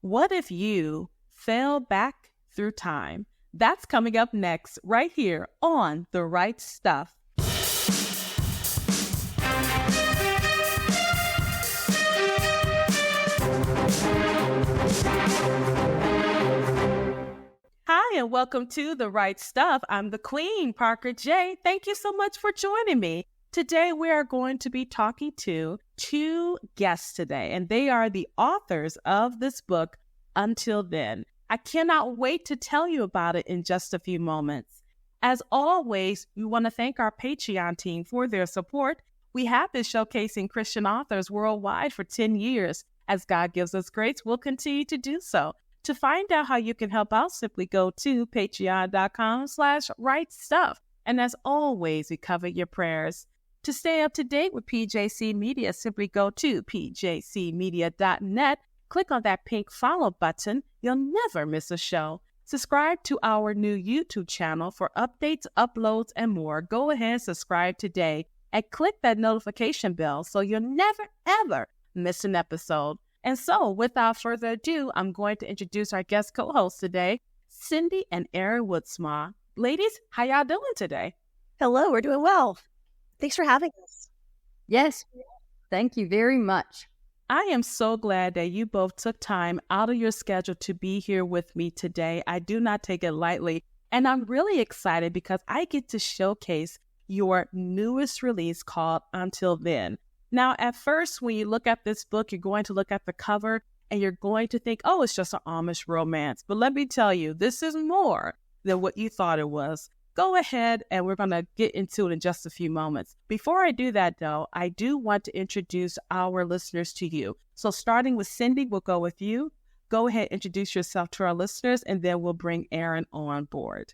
What if you fell back through time? That's coming up next, right here on The Right Stuff. Hi, and welcome to The Right Stuff. I'm the Queen, Parker J. Thank you so much for joining me. Today, we are going to be talking to two guests today, and they are the authors of this book, Until Then. I cannot wait to tell you about it in just a few moments. As always, we want to thank our Patreon team for their support. We have been showcasing Christian authors worldwide for 10 years. As God gives us grace, we'll continue to do so. To find out how you can help out, simply go to patreon.com/rightstuff. And as always, we cover your prayers. To stay up to date with PJC Media, simply go to pjcmedia.net. Click on that pink follow button. You'll never miss a show. Subscribe to our new YouTube channel for updates, uploads, and more. Go ahead and subscribe today and click that notification bell so you'll never, ever miss an episode. And so, without further ado, I'm going to introduce our guest co-hosts today, Cindy and Erin Woodsmall. Ladies, how y'all doing today? Hello, we're doing well. Thanks for having us. Yes, thank you very much. I am so glad that you both took time out of your schedule to be here with me today. I do not take it lightly, and I'm really excited because I get to showcase your newest release called Until Then. Now, at first, when you look at this book, you're going to look at the cover and you're going to think, oh, it's just an Amish romance. But let me tell you, this is more than what you thought it was. Go ahead, and we're going to get into it in just a few moments. Before I do that, though, I do want to introduce our listeners to you. So starting with Cindy, we'll go with you. Go ahead, introduce yourself to our listeners, and then we'll bring Erin on board.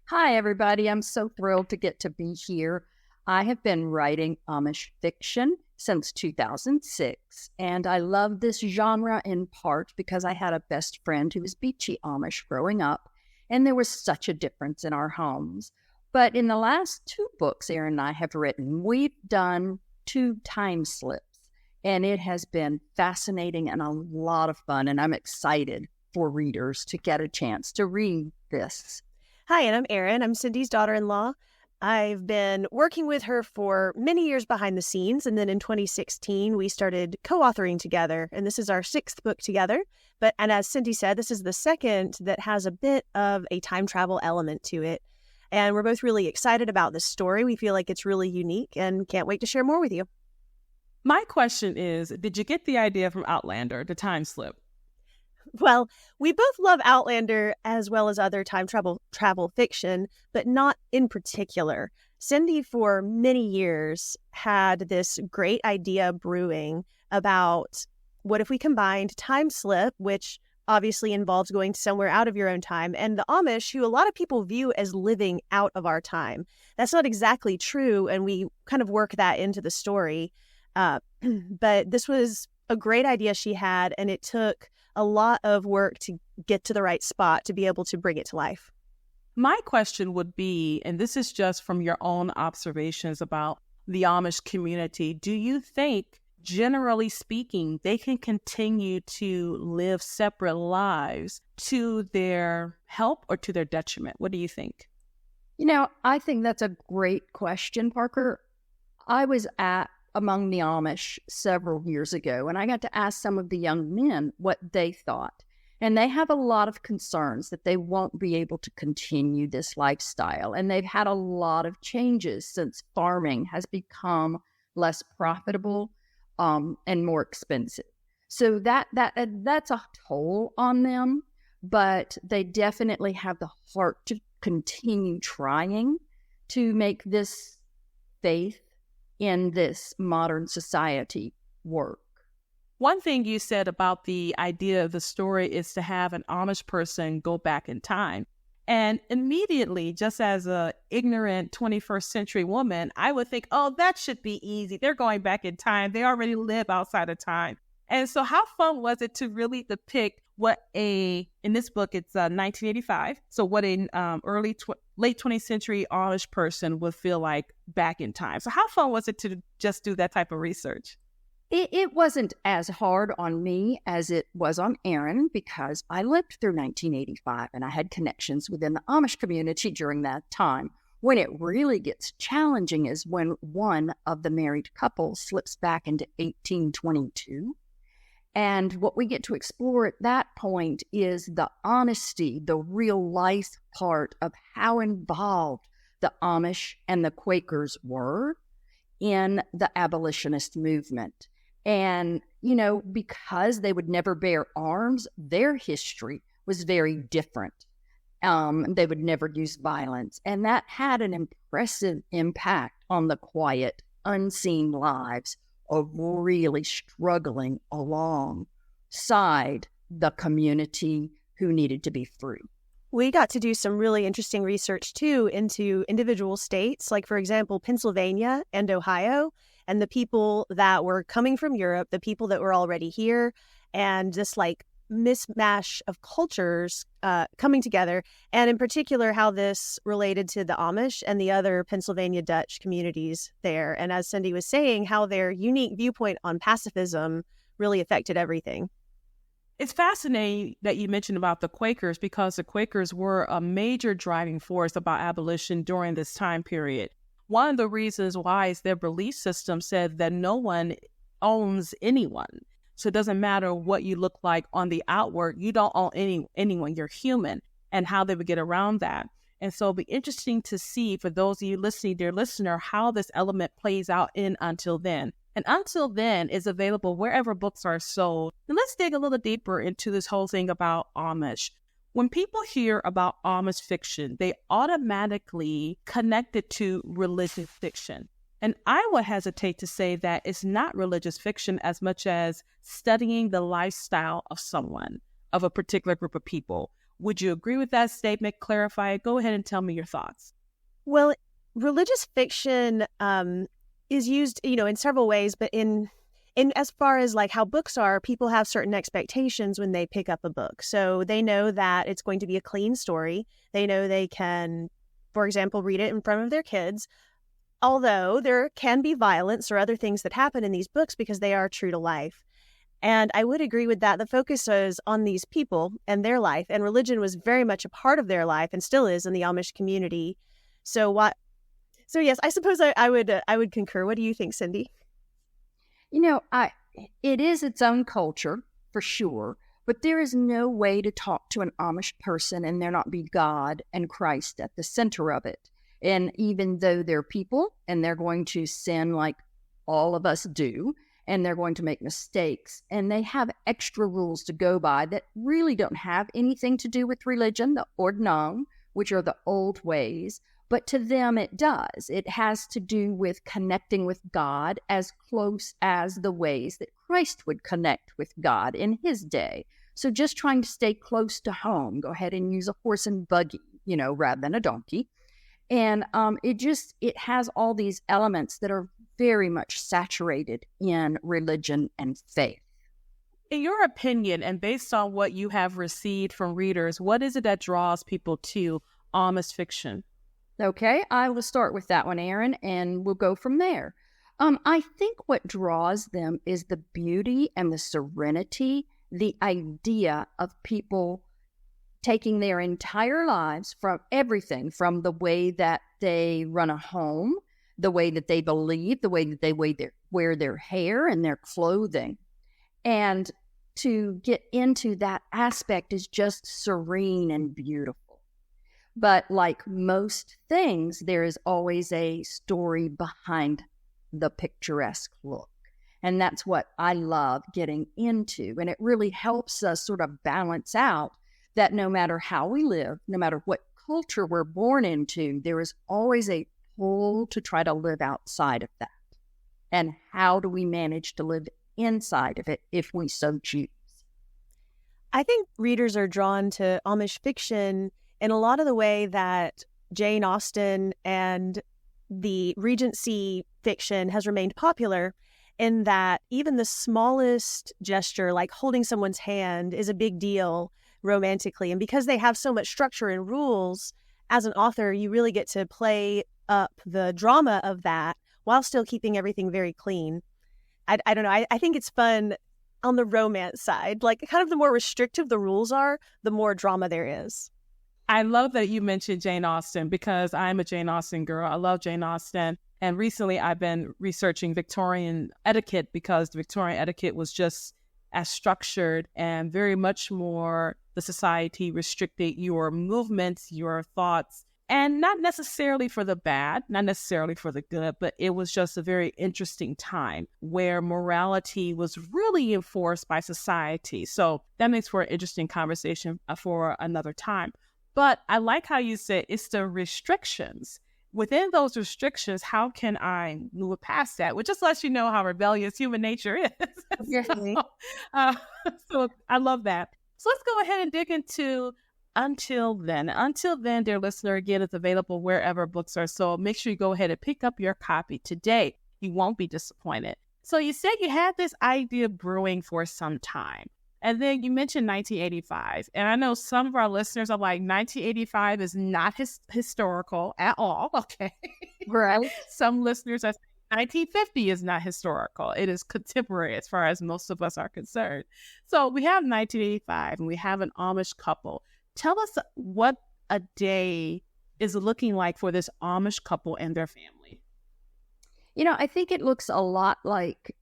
Hi, everybody. I'm so thrilled to get to be here. I have been writing Amish fiction since 2006, and I love this genre in part because I had a best friend who was Beachy Amish growing up, and there was such a difference in our homes. But in the last two books Erin and I have written, we've done 2 time slips, and it has been fascinating and a lot of fun, and I'm excited for readers to get a chance to read this. Hi, and I'm Erin. I'm Cindy's daughter-in-law. I've been working with her for many years behind the scenes, and then in 2016, we started co-authoring together, and this is our 6th book together. And as Cindy said, this is the second that has a bit of a time travel element to it, and we're both really excited about this story. We feel like it's really unique and can't wait to share more with you. My question is, did you get the idea from Outlander, the time slip? Well, we both love Outlander as well as other time travel fiction, but not in particular. Cindy, for many years, had this great idea brewing about what if we combined time slip, which obviously involves going somewhere out of your own time, and the Amish, who a lot of people view as living out of our time. That's not exactly true, and we kind of work that into the story. But this was a great idea she had, and it took a lot of work to get to the right spot to be able to bring it to life. My question would be, and this is just from your own observations about the Amish community, do you think, generally speaking, they can continue to live separate lives to their help or to their detriment? What do you think? I think that's a great question, Parker. I was among the Amish several years ago, and I got to ask some of the young men what they thought. And they have a lot of concerns that they won't be able to continue this lifestyle. And they've had a lot of changes since farming has become less profitable and more expensive. So that's a toll on them, but they definitely have the heart to continue trying to make this faith in this modern society work. One thing you said about the idea of the story is to have an Amish person go back in time. And immediately, just as an ignorant 21st century woman, I would think, oh, that should be easy. They're going back in time. They already live outside of time. And so how fun was it to really depict what in this book, it's 1985. So what an late 20th century Amish person would feel like back in time. So how fun was it to just do that type of research? It wasn't as hard on me as it was on Aaron because I lived through 1985 and I had connections within the Amish community during that time. When it really gets challenging is when one of the married couples slips back into 1822. And what we get to explore at that point is the honesty, the real life part of how involved the Amish and the Quakers were in the abolitionist movement. And, because they would never bear arms, their history was very different. They would never use violence. And that had an impressive impact on the quiet, unseen lives of really struggling alongside the community who needed to be free. We got to do some really interesting research, too, into individual states, like, for example, Pennsylvania and Ohio, and the people that were coming from Europe, the people that were already here, and this, mismatch of cultures coming together, and in particular, how this related to the Amish and the other Pennsylvania Dutch communities there. And as Cindy was saying, how their unique viewpoint on pacifism really affected everything. It's fascinating that you mentioned about the Quakers because the Quakers were a major driving force about abolition during this time period. One of the reasons why is their belief system said that no one owns anyone. So it doesn't matter what you look like on the outward, you don't own anyone, you're human, and how they would get around that. And so it'll be interesting to see, for those of you listening, dear listener, how this element plays out in Until Then. And Until Then is available wherever books are sold. And let's dig a little deeper into this whole thing about Amish. When people hear about Amish fiction, they automatically connect it to religious fiction. And I would hesitate to say that it's not religious fiction as much as studying the lifestyle of someone, of a particular group of people. Would you agree with that statement? Clarify it. Go ahead and tell me your thoughts. Well, religious fiction is used, in several ways, but in as far as how books are, people have certain expectations when they pick up a book. So they know that it's going to be a clean story. They know they can, for example, read it in front of their kids. Although there can be violence or other things that happen in these books because they are true to life. And I would agree with that. The focus is on these people and their life, and religion was very much a part of their life and still is in the Amish community. So yes, I suppose I would concur. What do you think, Cindy? It is its own culture for sure, but there is no way to talk to an Amish person and there not be God and Christ at the center of it. And even though they're people and they're going to sin like all of us do, and they're going to make mistakes, and they have extra rules to go by that really don't have anything to do with religion, the ordnung, which are the old ways, but to them it does. It has to do with connecting with God as close as the ways that Christ would connect with God in his day. So just trying to stay close to home, go ahead and use a horse and buggy, rather than a donkey. And it has all these elements that are very much saturated in religion and faith. In your opinion, and based on what you have received from readers, what is it that draws people to Amish fiction? Okay, I will start with that one, Aaron, and we'll go from there. I think what draws them is the beauty and the serenity, the idea of people taking their entire lives from everything, from the way that they run a home, the way that they believe, the way that they wear their hair and their clothing. And to get into that aspect is just serene and beautiful. But like most things, there is always a story behind the picturesque look. And that's what I love getting into. And it really helps us sort of balance out that no matter how we live, no matter what culture we're born into, there is always a pull to try to live outside of that. And how do we manage to live inside of it if we so choose? I think readers are drawn to Amish fiction in a lot of the way that Jane Austen and the Regency fiction has remained popular, in that even the smallest gesture, like holding someone's hand, is a big deal romantically. And because they have so much structure and rules, as an author, you really get to play up the drama of that while still keeping everything very clean. I don't know. I think it's fun on the romance side. Like, kind of the more restrictive the rules are, the more drama there is. I love that you mentioned Jane Austen because I'm a Jane Austen girl. I love Jane Austen. And recently I've been researching Victorian etiquette because the Victorian etiquette was just as structured and very much more the society restricted your movements, your thoughts, and not necessarily for the bad, not necessarily for the good, but it was just a very interesting time where morality was really enforced by society. So that makes for an interesting conversation for another time. But I like how you said it's the restrictions. Within those restrictions, how can I move past that? Which just lets you know how rebellious human nature is. So I love that. So let's go ahead and dig into Until Then. Until Then, dear listener, again, it's available wherever books are sold. Make sure you go ahead and pick up your copy today. You won't be disappointed. So you said you had this idea brewing for some time. And then you mentioned 1985. And I know some of our listeners are like, 1985 is not historical at all. Okay. Right. Some listeners are saying 1950 is not historical. It is contemporary as far as most of us are concerned. So we have 1985 and we have an Amish couple. Tell us what a day is looking like for this Amish couple and their family. I think it looks a lot like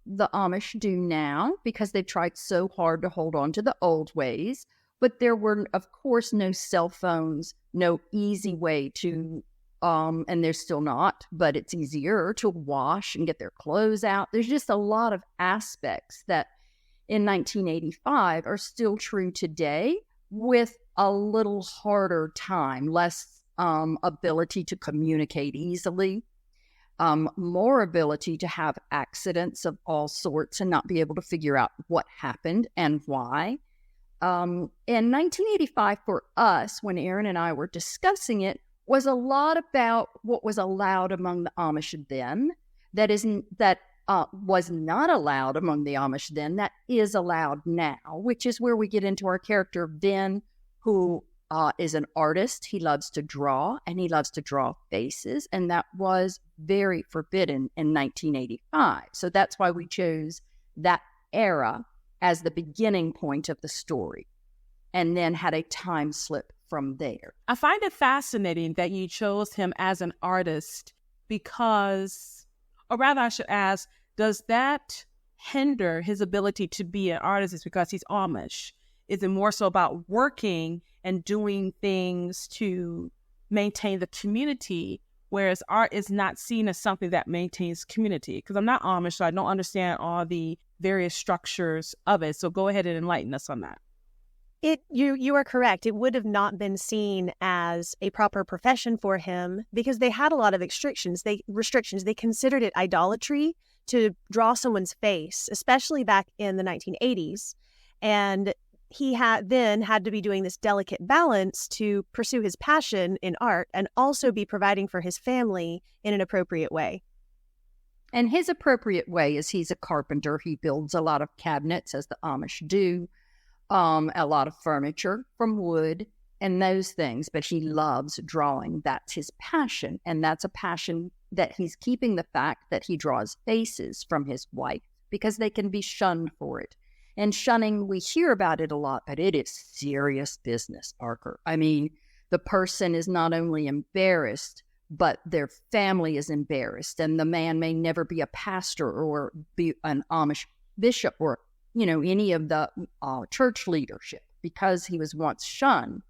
the Amish do now because they've tried so hard to hold on to the old ways. But there were, of course, no cell phones, no easy way to, and there's still not, but it's easier to wash and get their clothes out. There's just a lot of aspects that in 1985 are still true today with a little harder time, less ability to communicate easily. More ability to have accidents of all sorts and not be able to figure out what happened and why. In 1985 for us, when Aaron and I were discussing it, was a lot about what was allowed among the Amish then, that was not allowed among the Amish then, that is allowed now, which is where we get into our character Vin, who is an artist. He loves to draw, and he loves to draw faces, and that was very forbidden in 1985. So that's why we chose that era as the beginning point of the story, and then had a time slip from there. I find it fascinating that you chose him as an artist because, or rather I should ask, does that hinder his ability to be an artist is because he's Amish? Is it more so about working and doing things to maintain the community, whereas art is not seen as something that maintains community? Because I'm not Amish, so I don't understand all the various structures of it. So go ahead and enlighten us on that. You are correct. It would have not been seen as a proper profession for him because they had a lot of restrictions. They considered it idolatry to draw someone's face, especially back in the 1980s. And he then had to be doing this delicate balance to pursue his passion in art and also be providing for his family in an appropriate way. And his appropriate way is he's a carpenter. He builds a lot of cabinets, as the Amish do, a lot of furniture from wood and those things. But he loves drawing. That's his passion. And that's a passion that he's keeping the fact that he draws faces from his wife because they can be shunned for it. And shunning, we hear about it a lot, but it is serious business, Parker. I mean, the person is not only embarrassed, but their family is embarrassed. And the man may never be a pastor or be an Amish bishop or, any of the church leadership because he was once shunned.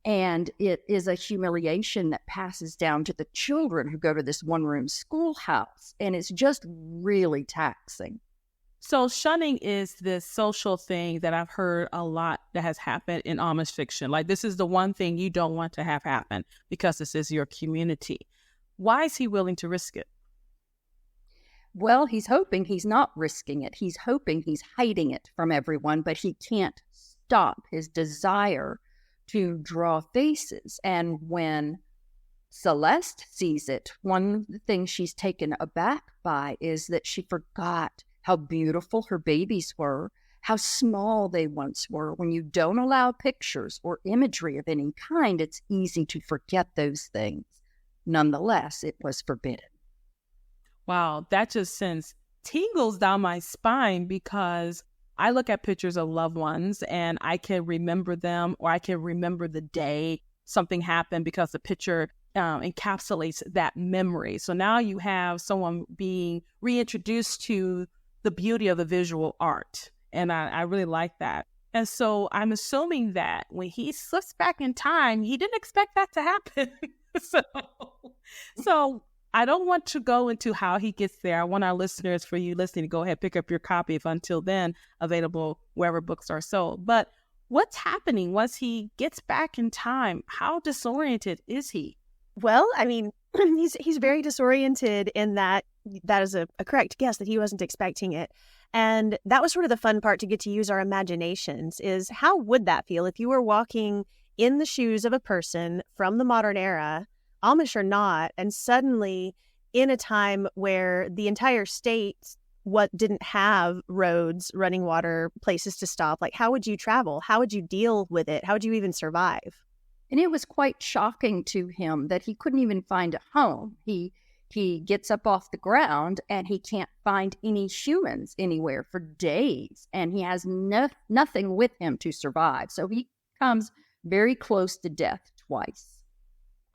And it is a humiliation that passes down to the children who go to this one-room schoolhouse. And it's just really taxing. So shunning is this social thing that I've heard a lot that has happened in Amish fiction. Like, this is the one thing you don't want to have happen because this is your community. Why is he willing to risk it? Well, he's hoping he's not risking it. He's hoping he's hiding it from everyone, but he can't stop his desire to draw faces. And when Celeste sees it, one of the things she's taken aback by is that she forgot how beautiful her babies were, how small they once were. When you don't allow pictures or imagery of any kind, it's easy to forget those things. Nonetheless, it was forbidden. Wow, that just sends tingles down my spine because I look at pictures of loved ones and I can remember them, or I can remember the day something happened because the picture encapsulates that memory. So now you have someone being reintroduced to the beauty of the visual art. And I really like that. And so I'm assuming that when he slips back in time, he didn't expect that to happen. So I don't want to go into how he gets there. I want our listeners, for you listening, to go ahead, pick up your copy, if until then available wherever books are sold. But what's happening once he gets back in time? How disoriented is he? Well, I mean, he's very disoriented in that is a correct guess, that he wasn't expecting it. And that was sort of the fun part, to get to use our imaginations, is how would that feel if you were walking in the shoes of a person from the modern era, Amish or not, and suddenly in a time where the entire state didn't have roads, running water, places to stop. Like, how would you travel? How would you deal with it? How would you even survive? And it was quite shocking to him that he couldn't even find a home. He gets up off the ground and he can't find any humans anywhere for days. And he has nothing with him to survive. So he comes very close to death twice.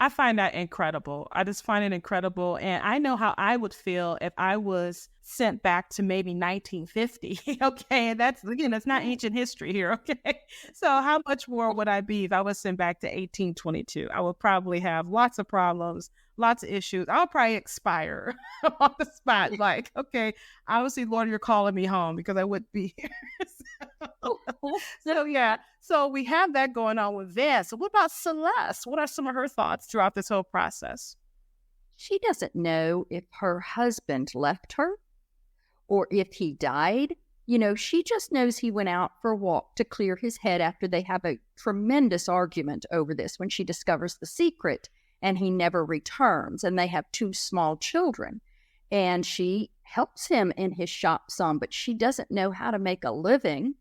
I find that incredible. I just find it incredible. And I know how I would feel if I was sent back to maybe 1950. Okay. And that's not ancient history here. Okay. So how much more would I be if I was sent back to 1822? I would probably have lots of problems, lots of issues. I'll probably expire on the spot. Like, okay, obviously, Lord, you're calling me home, because I wouldn't be here. So yeah. So we have that going on with Vin. So what about Celeste? What are some of her thoughts throughout this whole process? She doesn't know if her husband left her or if he died. She just knows he went out for a walk to clear his head after they have a tremendous argument over this, when she discovers the secret and he never returns, and they have 2 small children. And she helps him in his shop some, but she doesn't know how to make a living.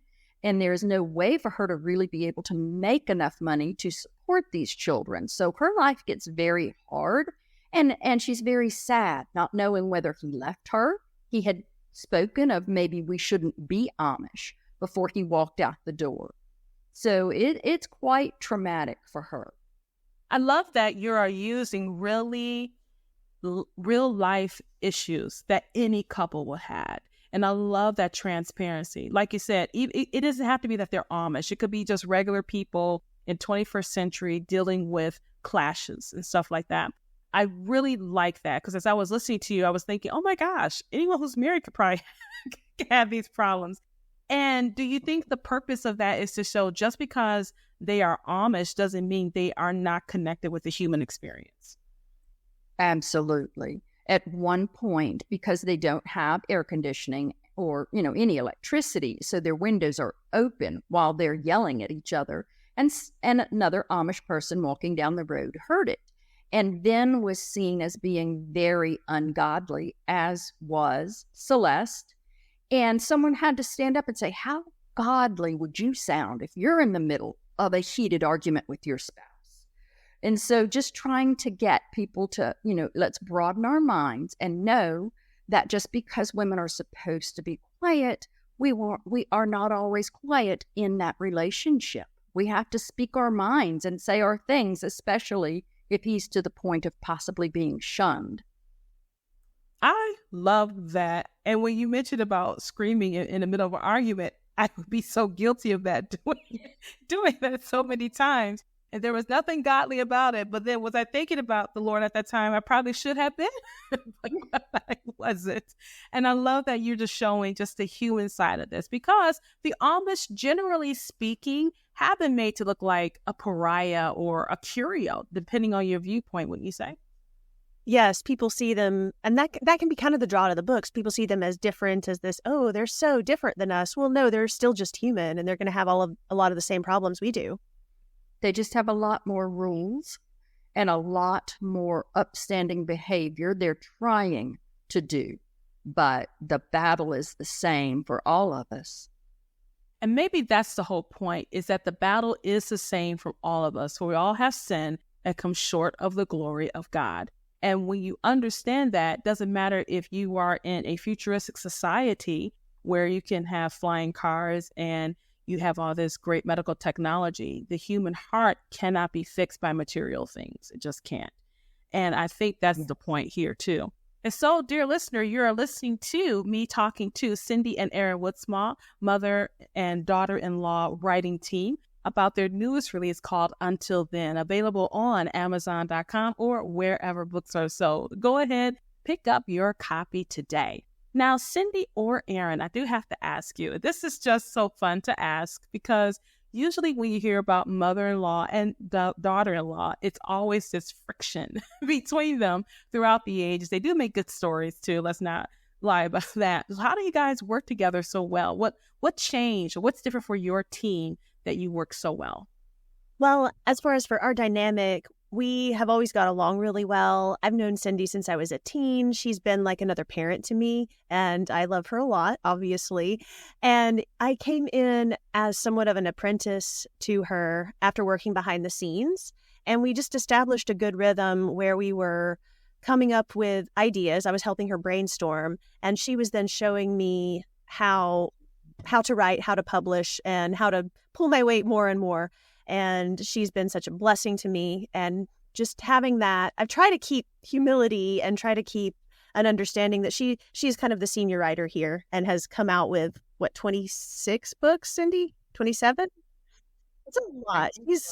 And there's no way for her to really be able to make enough money to support these children. So her life gets very hard, and she's very sad, not knowing whether he left her. He had spoken of maybe we shouldn't be Amish before he walked out the door. So it's quite traumatic for her. I love that you are using really real life issues that any couple would have. And I love that transparency. Like you said, it doesn't have to be that they're Amish. It could be just regular people in 21st century dealing with clashes and stuff like that. I really like that, because as I was listening to you, I was thinking, oh my gosh, anyone who's married could probably have these problems. And do you think the purpose of that is to show just because they are Amish doesn't mean they are not connected with the human experience? Absolutely. At one point, because they don't have air conditioning or, any electricity, so their windows are open while they're yelling at each other. And another Amish person walking down the road heard it, and then was seen as being very ungodly, as was Celeste. And someone had to stand up and say, how godly would you sound if you're in the middle of a heated argument with your spouse? And so just trying to get people to, let's broaden our minds and know that just because women are supposed to be quiet, we are not always quiet in that relationship. We have to speak our minds and say our things, especially if he's to the point of possibly being shunned. I love that. And when you mentioned about screaming in the middle of an argument, I would be so guilty of that, doing that so many times. And there was nothing godly about it. But then was I thinking about the Lord at that time? I probably should have been, but I wasn't. And I love that you're just showing just the human side of this, because the Amish, generally speaking, have been made to look like a pariah or a curio, depending on your viewpoint, wouldn't you say? Yes, people see them, and that can be kind of the draw to the books. People see them as different, as this, oh, they're so different than us. Well, no, they're still just human, and they're going to have a lot of the same problems we do. They just have a lot more rules and a lot more upstanding behavior they're trying to do. But the battle is the same for all of us. And maybe that's the whole point, is that the battle is the same for all of us. For we all have sinned and come short of the glory of God. And when you understand that, doesn't matter if you are in a futuristic society where you can have flying cars and you have all this great medical technology, the human heart cannot be fixed by material things. It just can't. And I think that's the point here too. And so, dear listener, you're listening to me talking to Cindy and Aaron Woodsmall, mother and daughter-in-law writing team, about their newest release called Until Then, available on Amazon.com or wherever books are sold. Go ahead, pick up your copy today. Now, Cindy or Aaron, I do have to ask you, this is just so fun to ask because usually when you hear about mother-in-law and daughter-in-law, it's always this friction between them throughout the ages. They do make good stories too. Let's not lie about that. So how do you guys work together so well? What changed? What's different for your team that you work so well? Well, as far as for our dynamic, we have always got along really well. I've known Cindy since I was a teen. She's been like another parent to me, and I love her a lot, obviously. And I came in as somewhat of an apprentice to her after working behind the scenes, and we just established a good rhythm where we were coming up with ideas. I was helping her brainstorm, and she was then showing me how to write, how to publish, and how to pull my weight more and more. And she's been such a blessing to me. And just having that, I've tried to keep humility and try to keep an understanding that she's kind of the senior writer here and has come out with, 26 books, Cindy? 27? It's a lot.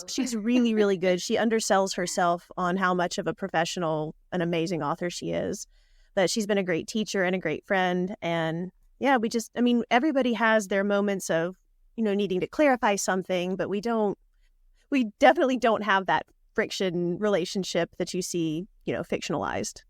She's really, really good. She undersells herself on how much of a professional, an amazing author she is. But she's been a great teacher and a great friend. And yeah, everybody has their moments of, needing to clarify something, but we definitely don't have that friction relationship that you see, fictionalized.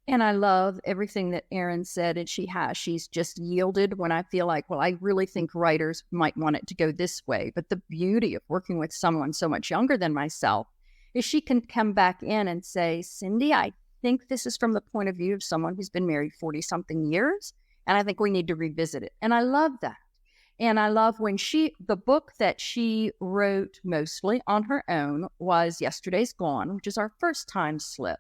And I love everything that Erin said, and she's just yielded when I feel like, well, I really think writers might want it to go this way. But the beauty of working with someone so much younger than myself is she can come back in and say, Cindy, I think this is from the point of view of someone who's been married 40-something years, and I think we need to revisit it. And I love that. And I love when the book that she wrote mostly on her own was Yesterday's Gone, which is our first time slip.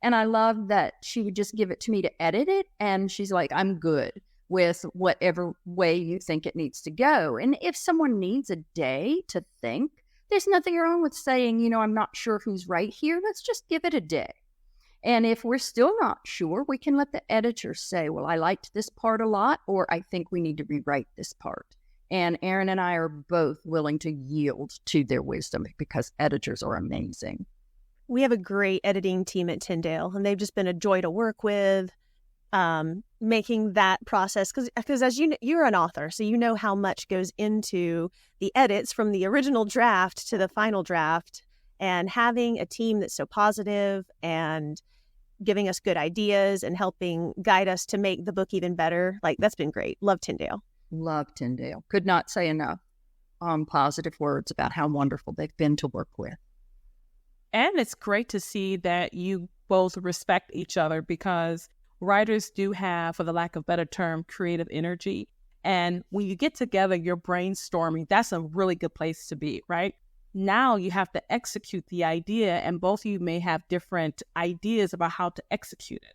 And I love that she would just give it to me to edit it. And she's like, I'm good with whatever way you think it needs to go. And if someone needs a day to think, there's nothing wrong with saying, I'm not sure who's right here. Let's just give it a day. And if we're still not sure, we can let the editor say, well, I liked this part a lot, or I think we need to rewrite this part. And Aaron and I are both willing to yield to their wisdom because editors are amazing. We have a great editing team at Tyndale, and they've just been a joy to work with, making that process. Because as you're an author, so you know how much goes into the edits from the original draft to the final draft. And having a team that's so positive and giving us good ideas and helping guide us to make the book even better, that's been great. Love Tyndale. Love Tyndale. Could not say enough positive words about how wonderful they've been to work with. And it's great to see that you both respect each other because writers do have, for the lack of a better term, creative energy. And when you get together, you're brainstorming. That's a really good place to be, right? Now you have to execute the idea, and both of you may have different ideas about how to execute it.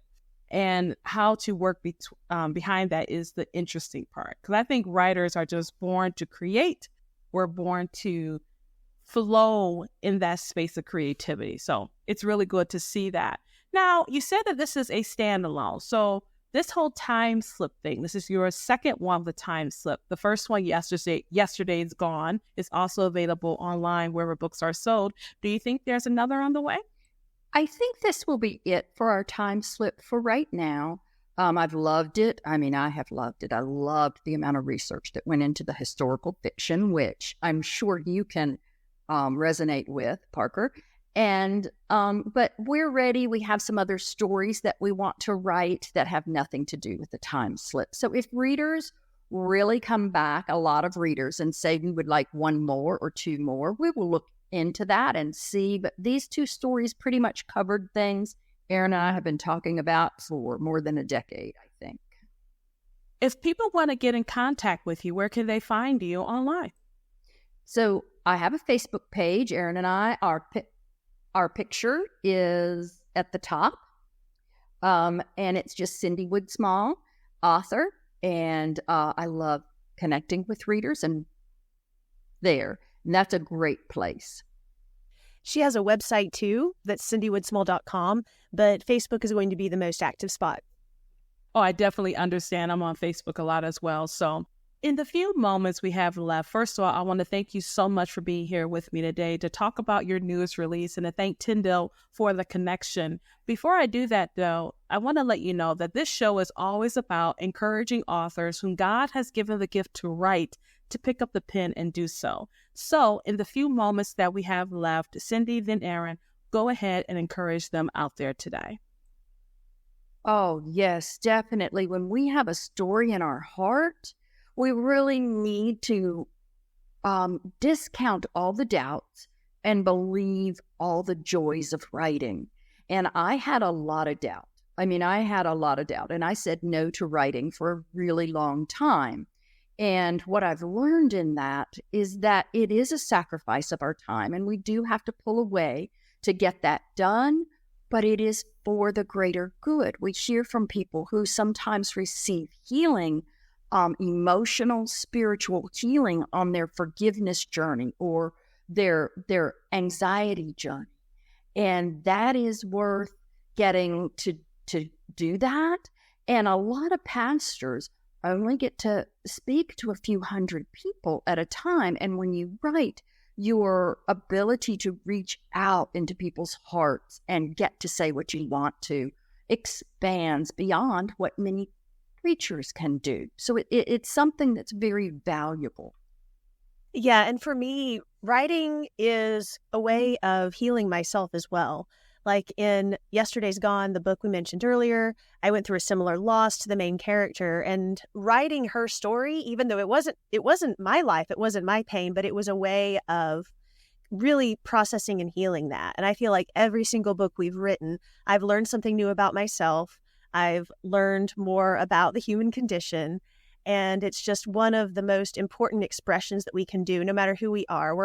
And how to work behind that is the interesting part. Because I think writers are just born to create. We're born to flow in that space of creativity. So it's really good to see that. Now, you said that this is a standalone. So this whole time slip thing, this is your second one of the time slip. The first one, Yesterday's Gone, is also available online wherever books are sold. Do you think there's another on the way? I think this will be it for our time slip for right now. I've loved it. I have loved it. I loved the amount of research that went into the historical fiction, which I'm sure you can resonate with, Parker. And but we're ready. We have some other stories that we want to write that have nothing to do with the time slip. So if readers really come back, a lot of readers, and say we would like one more or two more, we will look into that and see. But these two stories pretty much covered things Aaron and I have been talking about for more than a decade, I think. If people want to get in contact with you, where can they find you online? So I have a Facebook page. Aaron and I, our picture is at the top, And it's just Cindy Woodsmall, author. And I love connecting with readers and that's a great place. She has a website too, that's cindywoodsmall.com, but Facebook is going to be the most active spot. Oh, I definitely understand. I'm on Facebook a lot as well. So in the few moments we have left, first of all, I want to thank you so much for being here with me today to talk about your newest release and to thank Tyndale for the connection. Before I do that, though, I want to let you know that this show is always about encouraging authors whom God has given the gift to write to pick up the pen and do so. So in the few moments that we have left, Cindy, then Aaron, go ahead and encourage them out there today. Oh, yes, definitely. When we have a story in our heart, we really need to discount all the doubts and believe all the joys of writing. And I had a lot of doubt. And I said no to writing for a really long time. And what I've learned in that is that it is a sacrifice of our time, and we do have to pull away to get that done, but it is for the greater good. We hear from people who sometimes receive healing, emotional, spiritual healing on their forgiveness journey or their anxiety journey. And that is worth getting to do that. And a lot of pastors only get to speak to a few hundred people at a time. And when you write, your ability to reach out into people's hearts and get to say what you want to expands beyond what many preachers can do. So it's something that's very valuable. Yeah, and for me, writing is a way of healing myself as well. Like in Yesterday's Gone, the book we mentioned earlier, I went through a similar loss to the main character, and writing her story, even though it wasn't my life, it wasn't my pain, but it was a way of really processing and healing that. And I feel like every single book we've written, I've learned something new about myself. I've learned more about the human condition, and it's just one of the most important expressions that we can do, no matter who we are.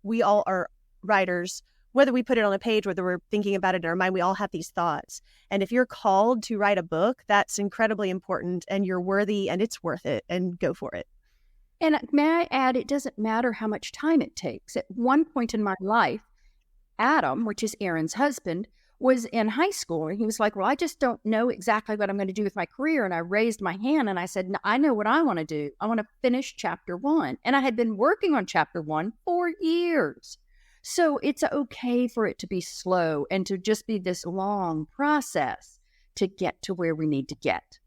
We all are writers. Whether we put it on a page, whether we're thinking about it in our mind, we all have these thoughts. And if you're called to write a book, that's incredibly important, and you're worthy, and it's worth it, and go for it. And may I add, it doesn't matter how much time it takes. At one point in my life, Adam, which is Aaron's husband, was in high school, and he was like, well, I just don't know exactly what I'm going to do with my career. And I raised my hand and I said, no, I know what I want to do. I want to finish chapter 1. And I had been working on chapter 1 for years. So it's okay for it to be slow and to just be this long process to get to where we need to get.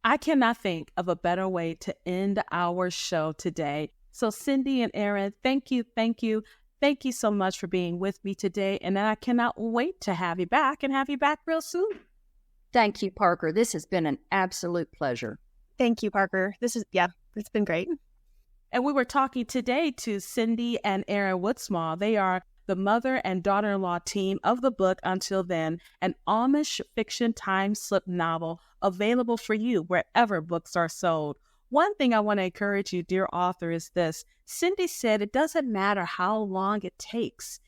I cannot think of a better way to end our show today. So Cindy and Aaron, thank you so much for being with me today. And I cannot wait to have you back and have you back real soon. Thank you, Parker. This has been an absolute pleasure. Thank you, Parker. It's been great. And we were talking today to Cindy and Aaron Woodsmall. They are the mother and daughter-in-law team of the book Until Then, an Amish fiction time slip novel available for you wherever books are sold. One thing I want to encourage you, dear author, is this. Cindy said it doesn't matter how long it takes.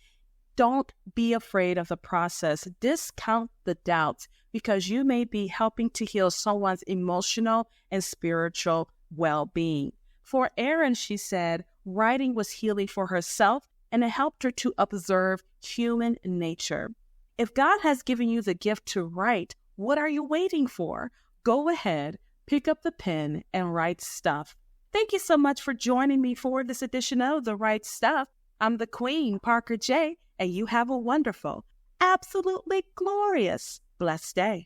Don't be afraid of the process. Discount the doubts, because you may be helping to heal someone's emotional and spiritual well-being. For Aaron, she said, writing was healing for herself, and it helped her to observe human nature. If God has given you the gift to write, what are you waiting for? Go ahead, pick up the pen, and write stuff. Thank you so much for joining me for this edition of The Right Stuff. I'm the Queen, Parker J., and you have a wonderful, absolutely glorious, blessed day.